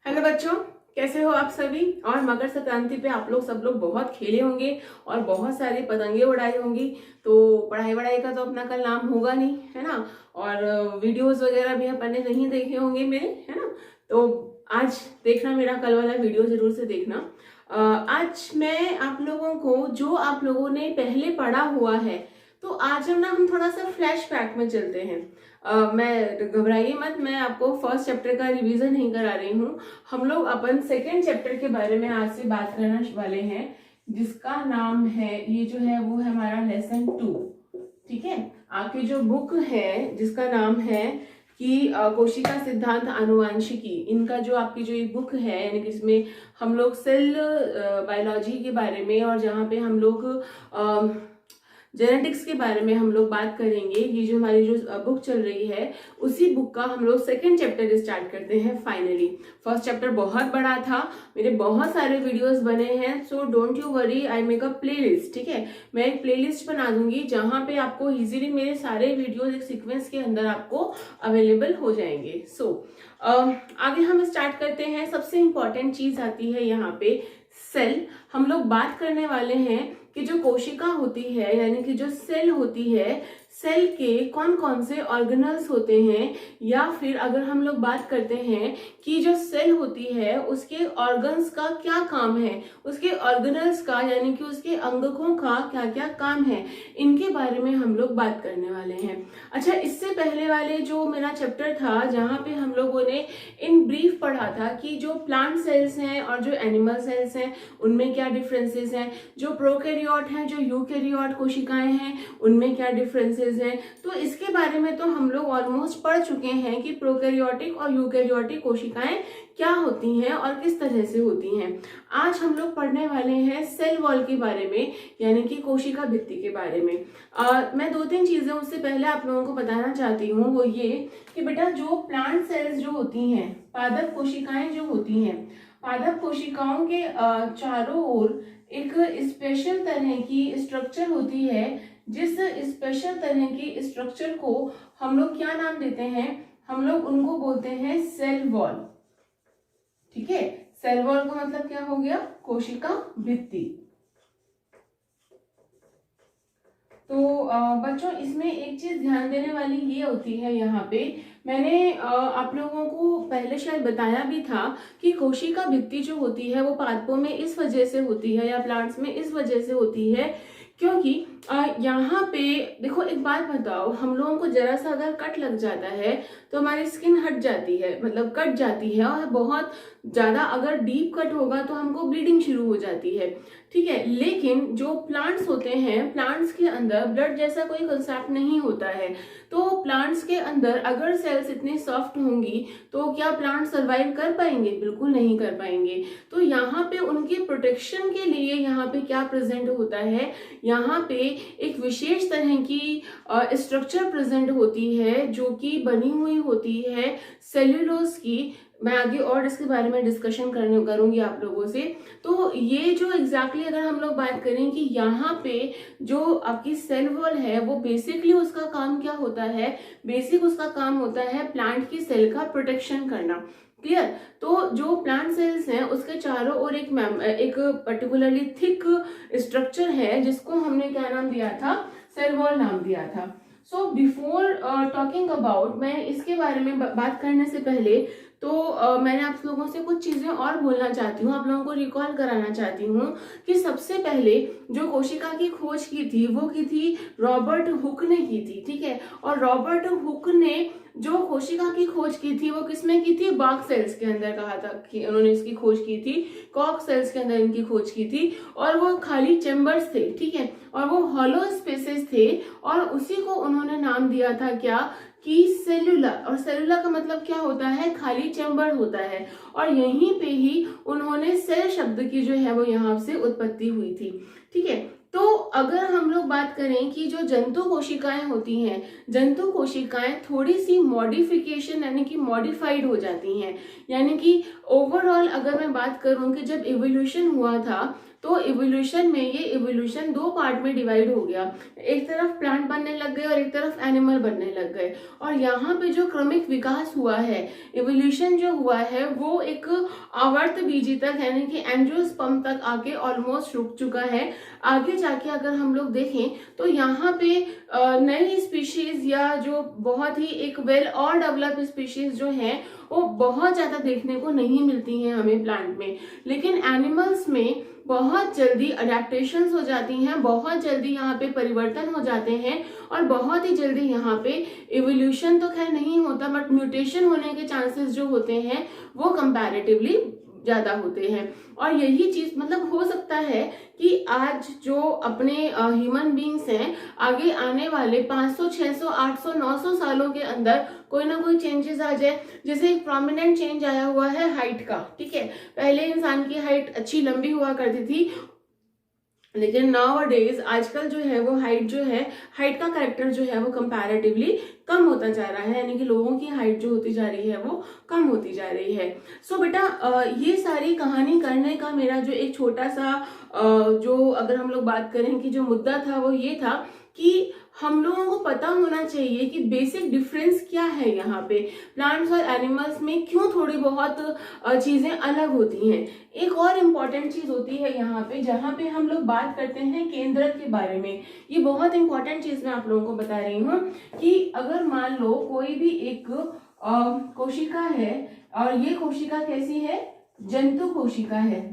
Hello बच्चों, कैसे हो आप सभी। और मकर संक्रांति पे आप लोग सब लोग बहुत खेले होंगे और बहुत सारी पतंगे उड़ाई होंगी। तो पढ़ाई वढ़ाई का तो अपना कल नाम होगा नहीं, है ना। और वीडियोस वगैरह भी अपन ने नहीं देखे होंगे मेरे, है ना। तो आज देखना, मेरा कल वाला वीडियो जरूर से देखना। आज मैं आप लोगों को जो आप लोगों ने पहले पढ़ा हुआ है, तो आज हम थोड़ा सा फ्लैशबैक में चलते हैं। मैं घबराइए मत, मैं आपको फर्स्ट चैप्टर का रिवीजन नहीं करा रही हूँ। हम लोग अपन सेकेंड चैप्टर के बारे में आज से बात करना वाले हैं, जिसका नाम है, ये जो है वो है हमारा लेसन 2। ठीक है, आपकी जो बुक है जिसका नाम है कि कोशिका सिद्धांत आनुवांशिकी, इनका जो आपकी जो ये बुक है, यानी कि इसमें हम लोग सेल बायोलॉजी के बारे में, और जहाँ पे हम लोग जेनेटिक्स के बारे में हम लोग बात करेंगे। ये जो हमारी जो बुक चल रही है, उसी बुक का हम लोग सेकेंड चैप्टर स्टार्ट करते हैं फाइनली। फर्स्ट चैप्टर बहुत बड़ा था, मेरे बहुत सारे वीडियोस बने हैं, so don't you worry, I make a playlist. ठीक है, मैं एक प्लेलिस्ट बना दूंगी जहां पे आपको इजीली मेरे सारे वीडियोस एक सीक्वेंस के अंदर आपको अवेलेबल हो जाएंगे। आगे हम स्टार्ट करते हैं। सबसे इंपॉर्टेंट चीज आती है यहाँ पे सेल। हम लोग बात करने वाले हैं कि जो कोशिका होती है, यानी कि जो सेल होती है, सेल के कौन कौन से ऑर्गेनल्स होते हैं, या फिर अगर हम लोग बात करते हैं कि जो सेल होती है उसके ऑर्गन्स का क्या काम है, उसके ऑर्गेनल्स का यानी कि उसके अंगकों का क्या क्या काम है, इनके बारे में हम लोग बात करने वाले हैं। अच्छा, इससे पहले वाले जो मेरा चैप्टर था, जहाँ पे हम लोगों ने इन ब्रीफ पढ़ा था कि जो प्लांट सेल्स हैं और जो एनिमल सेल्स हैं उनमें क्या डिफरेंसेस हैं, जो प्रोकैरियोट हैं, जो यूकैरियोट कोशिकाएं हैं, उनमें क्या डिफरेंसेस हैं। तो इसके बारे में तो हम लोग ऑलमोस्ट पढ़ चुके हैं कि प्रोकैरियोटिक और यूकैरियोटिक कोशिकाएं क्या होती हैं और किस तरह से होती हैं। आज हम लोग पढ़ने वाले हैं सेल वॉल के बारे में, यानी कि कोशिका भित्ति के बारे में। मैं दो तीन चीजें उससे पहले आप लोगों को बताना चाहती हूँ, वो ये कि बेटा जो प्लांट सेल्स जो होती हैं, पादप कोशिकाएं जो होती हैं, पादप कोशिकाओं के चारों ओर एक स्पेशल तरह की स्ट्रक्चर होती है, जिस स्पेशल तरह की स्ट्रक्चर को हम लोग क्या नाम देते हैं, हम लोग उनको बोलते हैं सेल वॉल। ठीक है, सेल वॉल का मतलब क्या हो गया, कोशिका भित्ति। तो बच्चों, इसमें एक चीज ध्यान देने वाली ये होती है, यहाँ पे मैंने आप लोगों को पहले शायद बताया भी था कि कोशिका भित्ति जो होती है वो पादपों में इस वजह से होती है, या प्लांट्स में इस वजह से होती है क्योंकि यहाँ पे देखो, एक बात बताओ, हम लोगों को जरा सा अगर कट लग जाता है तो हमारी स्किन हट जाती है, मतलब कट जाती है, और बहुत ज्यादा अगर डीप कट होगा तो हमको ब्लीडिंग शुरू हो जाती है। ठीक है, लेकिन जो प्लांट्स होते हैं, प्लांट्स के अंदर ब्लड जैसा कोई कंसेप्ट नहीं होता है। तो प्लांट्स के अंदर अगर सेल्स इतनी सॉफ्ट होंगी तो क्या प्लांट सर्वाइव कर पाएंगे? बिल्कुल नहीं कर पाएंगे। तो यहाँ पे उनके प्रोटेक्शन के लिए यहाँ पे क्या प्रेजेंट होता है, यहाँ पे एक विशेष तरह की स्ट्रक्चर प्रेजेंट होती है, जो कि बनी हुई होती है सेल्यूलोज की। मैं आगे और इसके बारे में डिस्कशन करूंगी आप लोगों से। तो ये जो एग्जैक्टली अगर हम लोग बात करें कि यहाँ पे जो आपकी सेल वॉल है, वो बेसिकली उसका काम क्या होता है, बेसिक उसका काम होता है प्लांट की सेल का प्रोटेक्शन करना। क्लियर? तो जो प्लांट सेल्स हैं उसके चारों ओर एक पर्टिकुलरली थिक स्ट्रक्चर है, जिसको हमने क्या नाम दिया था, सेल वॉल नाम दिया था। सो बिफोर टॉकिंग अबाउट, मैं इसके बारे में बात करने से पहले तो मैंने आप लोगों से कुछ चीजें और बोलना चाहती हूँ, आप लोगों को रिकॉल कराना चाहती हूँ कि सबसे पहले जो कोशिका की खोज की थी वो की थी रॉबर्ट हुक ने की थी। ठीक है, और रॉबर्ट हुक ने जो कोशिका की खोज की थी वो किसमें की थी, बाक सेल्स के अंदर कहा था कि उन्होंने इसकी खोज की थी, कॉक सेल्स के अंदर इनकी खोज की थी, और वो खाली चेम्बर्स थे। ठीक है, और वो हॉलो स्पेसेस थे, और उसी को उन्होंने नाम दिया था क्या, कि सेलुला। और सेलुला का मतलब क्या होता है, खाली चैम्बर होता है, और यहीं पे ही उन्होंने सेल शब्द की जो है वो यहाँ से उत्पत्ति हुई थी। ठीक है, तो अगर हम लोग बात करें कि जो जंतु कोशिकाएं होती हैं, जंतु कोशिकाएं थोड़ी सी मॉडिफिकेशन यानी कि मॉडिफाइड हो जाती हैं, यानी कि ओवरऑल अगर मैं बात करूं कि जब इवोल्यूशन हुआ था तो इवोल्यूशन में ये इवोल्यूशन दो पार्ट में डिवाइड हो गया, एक तरफ प्लांट बनने लग गए और एक तरफ एनिमल बनने लग गए। और यहाँ पे जो क्रमिक विकास हुआ है, इवोल्यूशन जो हुआ है, वो एक आवर्त बीजी तक यानी कि एंजियोस्पर्म तक आके ऑलमोस्ट रुक चुका है। आगे जाके अगर हम लोग देखें तो यहाँ पे नई स्पीशीज या जो बहुत ही एक वेल और डेवलप स्पीशीज जो हैं वो बहुत ज्यादा देखने को नहीं मिलती हैं हमें प्लांट में। लेकिन एनिमल्स में बहुत जल्दी अडेप्टेशंस हो जाती हैं, बहुत जल्दी यहाँ पे परिवर्तन हो जाते हैं और बहुत ही जल्दी यहाँ पे इवोल्यूशन तो खैर नहीं होता बट म्यूटेशन होने के चांसेस जो होते हैं वो कंपैरेटिवली ज्यादा होते हैं। और यही चीज मतलब हो सकता है कि आज जो अपने ह्यूमन बींग्स हैं, आगे आने वाले 500, 600, 800, 900 सालों के अंदर कोई ना कोई चेंजेस आ जाए। जैसे एक प्रोमिनेंट चेंज आया हुआ है हाइट का, ठीक है। पहले इंसान की हाइट अच्छी लंबी हुआ करती थी, लेकिन नाउ डेज आजकल जो है वो हाइट का कैरेक्टर जो है वो कंपैरेटिवली कम होता जा रहा है, यानी कि लोगों की हाइट जो होती जा रही है वो कम होती जा रही है। सो बेटा ये सारी कहानी करने का मेरा जो एक छोटा सा जो अगर हम लोग बात करें कि जो मुद्दा था वो ये था कि हम लोगों को पता होना चाहिए कि बेसिक डिफरेंस क्या है यहाँ पे प्लांट्स और एनिमल्स में, क्यों थोड़ी बहुत चीजें अलग होती हैं। एक और इम्पॉर्टेंट चीज होती है यहाँ पे, जहाँ पे हम लोग बात करते हैं केंद्रक के बारे में। ये बहुत इंपॉर्टेंट चीज मैं आप लोगों को बता रही हूँ कि अगर मान लो कोई भी एक कोशिका है और ये कोशिका कैसी है, जंतु कोशिका है,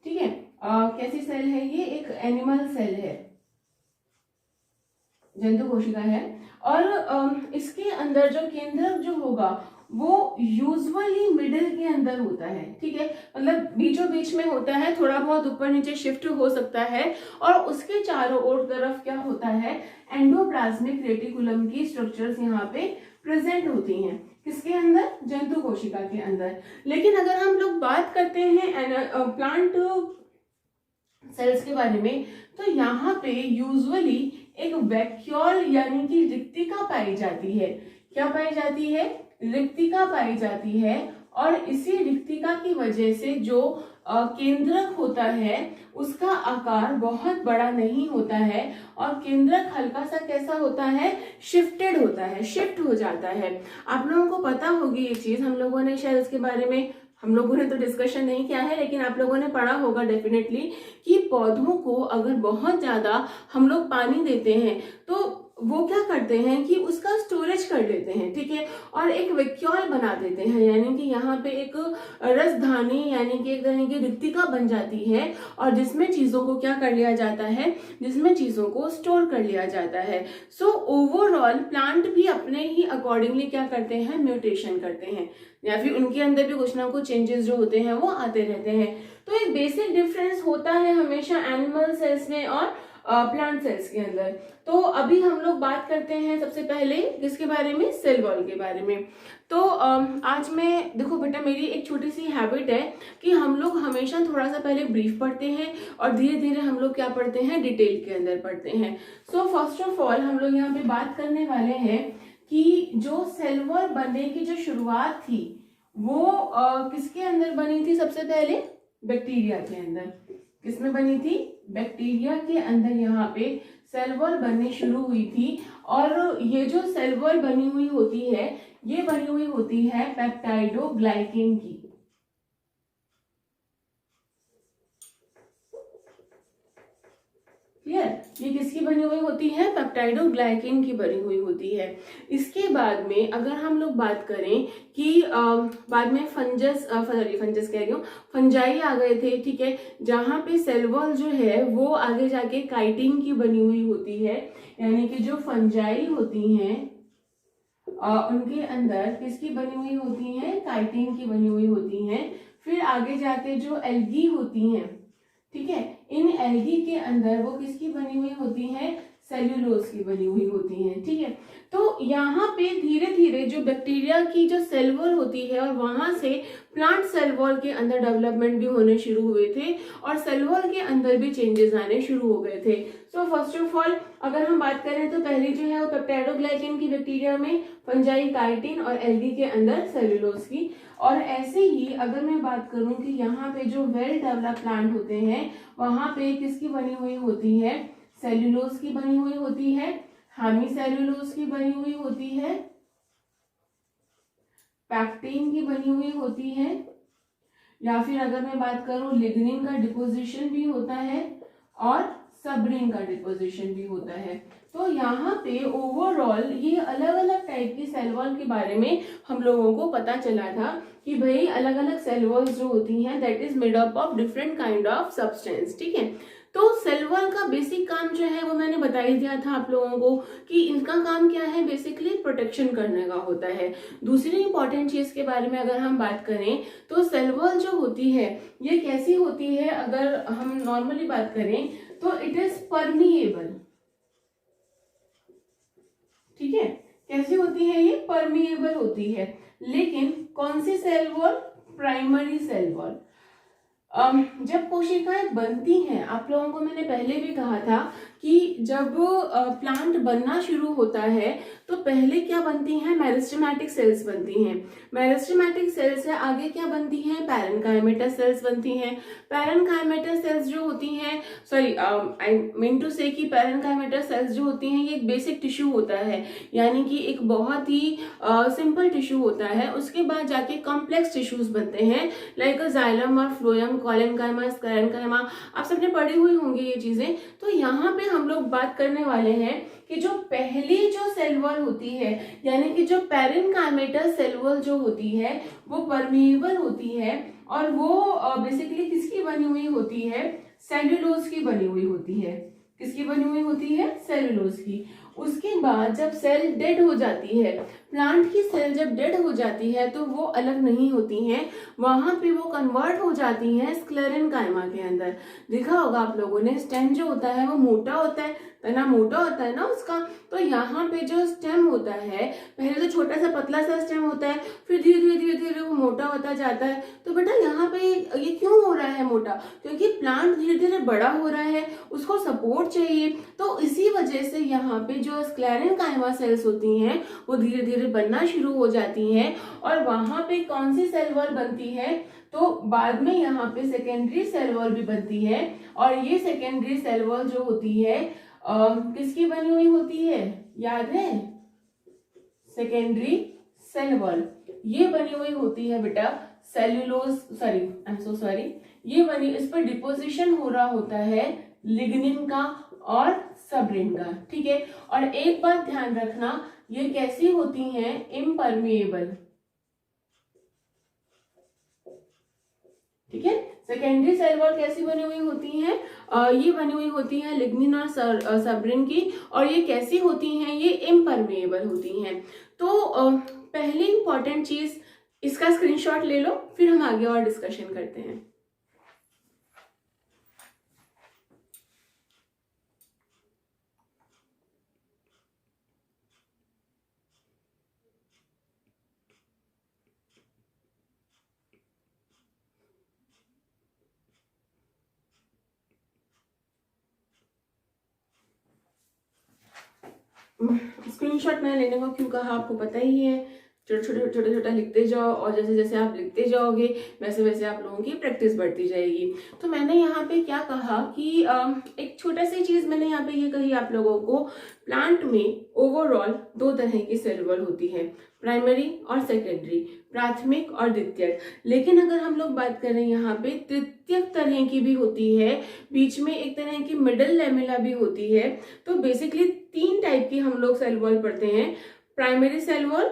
ठीक है। कैसी सेल है ये, एक एनिमल सेल है, जंतु कोशिका है। और इसके अंदर जो केंद्रक जो होगा वो यूजुअली मिडिल के अंदर होता है, ठीक है। मतलब बीचों बीच में होता है, थोड़ा बहुत ऊपर नीचे शिफ्ट हो सकता है। और उसके चारों ओर तरफ क्या होता है, एंडोप्लाज्मिक रेटिकुलम की स्ट्रक्चर्स यहाँ पे प्रेजेंट होती हैं। किसके अंदर, जंतु कोशिका के अंदर। लेकिन अगर हम लोग बात करते हैं प्लांट सेल्स के बारे में, तो यहाँ पे यूजुअली एक वैक्यूल यानी कि रिक्तिका पाई जाती है। क्या पाई जाती है, रिक्तिका पाई जाती है। और इसी रिक्तिका की वजह से जो केंद्रक होता है उसका आकार बहुत बड़ा नहीं होता है और केंद्रक हल्का सा कैसा होता है, शिफ्टेड होता है, शिफ्ट हो जाता है। आप लोगों को पता होगी ये चीज, हम लोगों ने शायद इसके बारे में, हम लोगों ने तो डिस्कशन नहीं किया है लेकिन आप लोगों ने पढ़ा होगा डेफिनेटली कि पौधों को अगर बहुत ज्यादा हम लोग पानी देते हैं तो वो क्या करते हैं कि उसका स्टोरेज कर लेते हैं, ठीक है। और एक वैक्यूल बना देते हैं, यानी कि यहाँ पे एक रसधानी यानी कि एक तरह की रिक्तिका बन जाती है और जिसमें चीजों को क्या कर लिया जाता है, जिसमें चीजों को स्टोर कर लिया जाता है। सो ओवरऑल प्लांट भी अपने ही अकॉर्डिंगली क्या करते हैं, म्यूटेशन करते हैं या फिर उनके अंदर भी कुछ ना कुछ चेंजेस जो होते हैं वो आते रहते हैं। तो एक बेसिक डिफरेंस होता है हमेशा एनिमल सेल्स में और प्लांट सेल्स के अंदर। तो अभी हम लोग बात करते हैं सबसे पहले किसके बारे में, सेल वॉल के बारे में। तो आज मैं, देखो बेटा मेरी एक छोटी सी हैबिट है कि हम लोग हमेशा थोड़ा सा पहले ब्रीफ पढ़ते हैं और धीरे धीरे हम लोग क्या पढ़ते हैं, डिटेल के अंदर पढ़ते हैं। सो फर्स्ट ऑफ ऑल हम लोग यहाँ पे बात करने वाले हैं कि जो सेल वॉल बनने की जो शुरुआत थी वो किसके अंदर बनी थी, सबसे पहले बैक्टीरिया के अंदर। किसमें बनी थी, बैक्टीरिया के अंदर यहाँ पे सेल वॉल बननी शुरू हुई थी। और ये जो सेल वॉल बनी हुई होती है ये बनी हुई होती है पेप्टाइडोग्लाइकेन की। क्लियर, ये किसकी बनी हुई होती है, पेप्टाइडोग्लाइकेन की बनी हुई होती है। इसके बाद में अगर हम लोग बात करें कि बाद में फंजस कह रही हूँ, फंजाई आ गए थे, ठीक है, जहां पे सेल वॉल जो है वो आगे जाके काइटिन की बनी हुई होती है। यानी कि जो फंजाई होती हैं उनके अंदर किसकी बनी हुई होती हैं, काइटिन की बनी हुई होती हैं। फिर आगे जाके जो एल्गी होती हैं, ठीक है, इन एल्गी के अंदर वो किसकी बनी हुई होती हैं, सेल्यूलोज की बनी हुई होती हैं, ठीक है। तो यहाँ पे धीरे धीरे जो बैक्टीरिया की जो सेल वॉल होती है और वहां से प्लांट सेल वॉल के अंदर डेवलपमेंट भी होने शुरू हुए थे और सेल वॉल के अंदर भी चेंजेस आने शुरू हो गए थे। सो फर्स्ट ऑफ ऑल अगर हम बात करें तो पहली जो है वो पेप्टाइडोग्लाइकेन की बैक्टीरिया में, फंजाई काइटिन और एल्गी के अंदर सेल्यूलोज की। और ऐसे ही अगर मैं बात करूं कि यहाँ पे जो वेल डेवलप प्लांट होते हैं वहां पे किसकी बनी हुई होती है, सेल्यूलोज की बनी हुई होती है, हेमी सेल्यूलोज की बनी हुई होती है, पैक्टिन की बनी हुई होती है, या फिर अगर मैं बात करूं लिग्निन का डिपोजिशन भी होता है और सबरिन का डिपोजिशन भी होता है। तो यहाँ पे ओवरऑल ये अलग अलग टाइप की सेल वॉल के बारे में हम लोगों को पता चला था कि भाई अलग अलग सेल वॉल्स जो होती हैं that is made up of different kind of substance. ठीक है, तो सेल वॉल का बेसिक काम जो है वो मैंने बता ही दिया था आप लोगों को कि इनका काम क्या है, बेसिकली प्रोटेक्शन करने का होता है। दूसरी इंपॉर्टेंट चीज के बारे में अगर हम बात करें तो सेल वॉल जो होती है ये कैसी होती है, अगर हम नॉर्मली बात करें तो इट इज परमिएबल। ठीक है, कैसी होती है ये, परमिएबल होती है। लेकिन कौन सी cell wall, primary cell wall. जब कोशिकाएं बनती हैं, आप लोगों को मैंने पहले भी कहा था कि जब प्लांट बनना शुरू होता है तो पहले क्या बनती हैं, मेरिस्टेमेटिक सेल्स बनती हैं। मेरिस्टेमेटिक सेल्स से आगे क्या बनती हैं, पैरेन्काइमेटा सेल्स बनती हैं। पैरेन्काइमेटा सेल्स जो होती हैं, सॉरी आई मीन टू से कि पैरेन्काइमेटा सेल्स जो होती हैं ये एक बेसिक टिश्यू होता है, यानी कि एक बहुत ही सिंपल टिश्यू होता है। उसके बाद जाके कॉम्प्लेक्स टिश्यूज बनते हैं लाइक जाइलम और फ्लोएम, कोलेनकाइमा, स्क्लेरेनकाइमा, आप सबने पढ़ी हुई होंगी ये चीजें। तो यहाँ पे हम लोग बात करने वाले हैं कि जो पहली जो सेल वॉल होती है, यानी कि जो पैरेन्काइमेटस सेल वॉल जो होती है वो परमिएबल होती है और वो बेसिकली किसकी बनी हुई होती है, सेल्यूलोज की बनी हुई होती है। किसकी बनी हुई होती है, सेल्यूलोज की। उसके बाद जब सेल डेड हो जाती है, प्लांट की सेल जब डेड हो जाती है तो वो अलग नहीं होती हैं, वहां पे वो कन्वर्ट हो जाती हैं स्क्लेरेनकाइमा के अंदर। देखा होगा आप लोगों ने, स्टेम जो होता है वो मोटा होता है, तना मोटा होता है ना उसका। तो यहाँ पे जो स्टेम होता है पहले तो छोटा सा पतला सा स्टेम होता है, फिर धीरे धीरे धीरे धीरे वो मोटा होता जाता है। तो बेटा यहाँ पे ये क्यों हो रहा है मोटा, क्योंकि प्लांट धीरे धीरे बड़ा हो रहा है, उसको सपोर्ट चाहिए। तो इसी वजह से यहाँ पे जो स्क्लेरेनकाइमा सेल्स होती हैं वो धीरे धीरे बनना शुरू हो जाती हैं। और वहां पे कौन सी सेल वॉल बनती है, तो बाद में यहाँ पे सेकेंडरी सेल वॉल भी बनती है। और ये सेकेंडरी सेल वॉल जो होती है किसकी बनी हुई होती है, याद है, सेकेंडरी सेल वॉल ये बनी हुई होती है बेटा cellulose, sorry I am so sorry, ये बनी, इस पर डिपोजिशन हो रहा होता है लिग्निन का और सबरिन का। ठीक है, और एक बात ध्यान रखना, ये कैसी होती हैं, इम्परमिएबल। ठीक है, सेकेंडरी सेल वॉल कैसी बनी हुई होती हैं, ये बनी हुई होती है लिग्निन और सबरिन की, और ये कैसी होती हैं, ये इम्परमिएबल होती हैं। तो पहली इंपॉर्टेंट चीज, इसका स्क्रीनशॉट ले लो, फिर हम आगे और डिस्कशन करते हैं। स्क्रीनशॉट मैं लेने को क्यों कहा आपको पता ही है, छोटा छोटा लिखते जाओ और जैसे जैसे आप लिखते जाओगे वैसे वैसे आप लोगों की प्रैक्टिस बढ़ती जाएगी। तो मैंने यहाँ पे क्या कहा कि एक छोटा सी चीज मैंने यहाँ पे ये कही आप लोगों को, प्लांट में ओवरऑल दो तरह की सेल वॉल होती है, प्राइमरी और सेकेंडरी, प्राथमिक और द्वितीयक। लेकिन अगर हम लोग बात करें यहाँ पे तृतीयक तरह की भी होती है, बीच में एक तरह की मिडल लेमेला भी होती है। तो बेसिकली तीन टाइप की हम लोग सेल वॉल पढ़ते हैं, primary cell wall,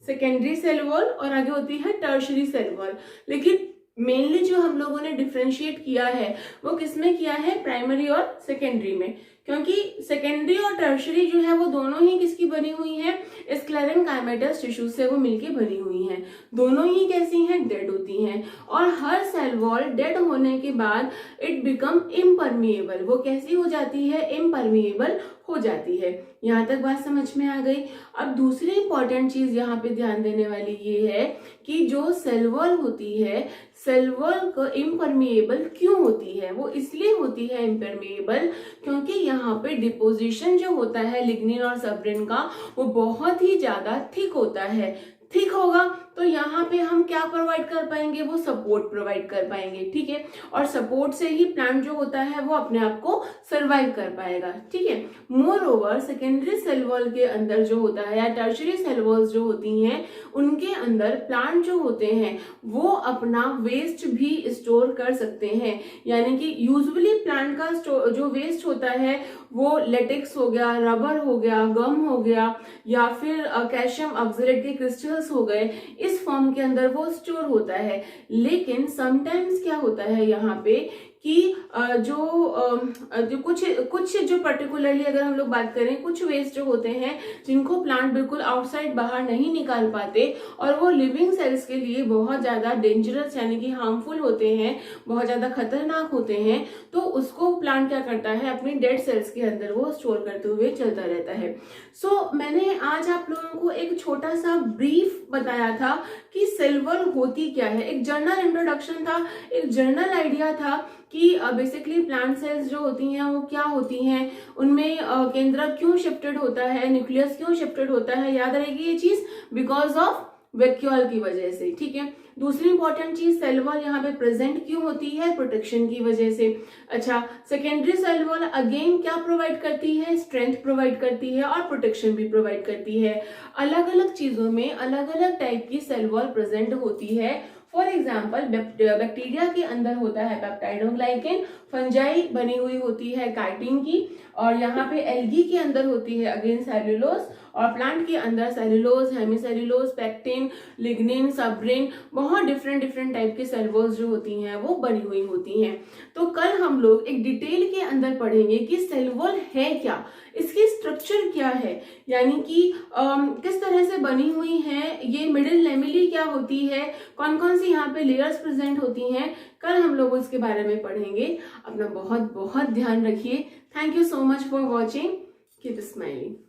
secondary cell wall और आगे होती है टर्शरी सेल वॉल। लेकिन मेनली जो हम लोगों ने डिफरेंशिएट किया है वो किसमें किया है, प्राइमरी और सेकेंडरी में, क्योंकि सेकेंडरी और टर्शरी जो है वो दोनों ही किसकी बनी हुई है, स्क्लेरेनकाइमेटस टिश्यू से वो मिलके बनी हुई हैं। दोनों ही कैसी हैं, डेड होती हैं। और हर सेल वॉल डेड होने के बाद इट बिकम इम्परमिएबल, वो कैसी हो जाती है, इम्परमिएबल हो जाती है। यहाँ तक बात समझ में आ गई। अब दूसरी इंपॉर्टेंट चीज यहाँ पे ध्यान देने वाली ये है कि जो सेल वॉल होती है, सेल वॉल को इम्परमिएबल क्यों होती है, वो इसलिए होती है इम्परमिएबल क्योंकि यहाँ पे डिपोजिशन जो होता है लिग्निन और सबरिन का वो बहुत ही ज्यादा थिक होता है। थिक होगा तो यहाँ पे हम क्या प्रोवाइड कर पाएंगे, वो सपोर्ट प्रोवाइड कर पाएंगे, ठीक है। और सपोर्ट से ही प्लांट जो होता है वो अपने आप को सर्वाइव कर पाएगा, ठीक है। Moreover secondary cell wall के अंदर जो होता है या टर्शरी सेल वॉल्स जो होती हैं उनके अंदर प्लांट जो होते हैं वो अपना वेस्ट भी स्टोर कर सकते हैं। यानी कि यूजुअली प्लांट का जो वेस्ट होता है वो लेटेक्स हो गया, रबर हो गया, गम हो गया, या फिर कैल्शियम ऑक्सलेट के क्रिस्टल्स हो गए, इस फॉर्म के अंदर वो स्टोर होता है। लेकिन समटाइम्स क्या होता है यहाँ पे कि जो कुछ जो पर्टिकुलरली अगर हम लोग बात करें, कुछ वेस्ट जो होते हैं जिनको प्लांट बिल्कुल आउटसाइड बाहर नहीं निकाल पाते और वो लिविंग सेल्स के लिए बहुत ज्यादा डेंजरस यानी कि हार्मफुल होते हैं, बहुत ज्यादा खतरनाक होते हैं, तो उसको प्लांट क्या करता है, अपनी डेड सेल्स के अंदर वो स्टोर करते हुए चलता रहता है। सो मैंने आज आप लोगों को एक छोटा सा ब्रीफ बताया था कि सेल वॉल होती क्या है, एक जर्नल इंट्रोडक्शन था, एक जर्नल आइडिया था कि बेसिकली प्लांट सेल्स जो होती हैं वो क्या होती हैं, उनमें केंद्रक क्यों शिफ्टेड होता है, न्यूक्लियस क्यों शिफ्टेड होता है, याद रहेगी ये चीज, बिकॉज ऑफ वैक्यूल की वजह से, ठीक है। दूसरी इंपॉर्टेंट चीज, सेल वॉल यहाँ पे प्रेजेंट क्यों होती है, प्रोटेक्शन की वजह से। अच्छा, सेकेंडरी सेल वॉल अगेन क्या प्रोवाइड करती है, स्ट्रेंथ प्रोवाइड करती है और प्रोटेक्शन भी प्रोवाइड करती है। अलग अलग चीजों में अलग अलग टाइप की सेल वॉल प्रेजेंट होती है। फॉर एग्जाम्पल बैक्टीरिया के अंदर होता है पेप्टाइडोग्लाइकेन, फंजाई बनी हुई होती है काइटिन की, और यहाँ पे एल्गी के अंदर होती है अगेन सेल्यूलोज, और प्लांट के अंदर सेल्यूलोज, हेमीसेल्यूलोज, पेक्टिन, लिग्निन, सब्रिन, बहुत डिफरेंट टाइप की सेल वॉल्स जो होती हैं वो बनी हुई होती हैं। तो कल हम लोग एक डिटेल के अंदर पढ़ेंगे कि सेल वॉल है क्या, इसकी स्ट्रक्चर क्या है, यानी कि किस तरह से बनी हुई है, ये मिडिल लेमिली क्या होती है, कौन कौन सी यहाँ पे लेयर्स प्रेजेंट होती हैं, कल हम लोग इसके बारे में पढ़ेंगे। अपना बहुत बहुत ध्यान रखिए। Thank you so much for watching, keep smiling.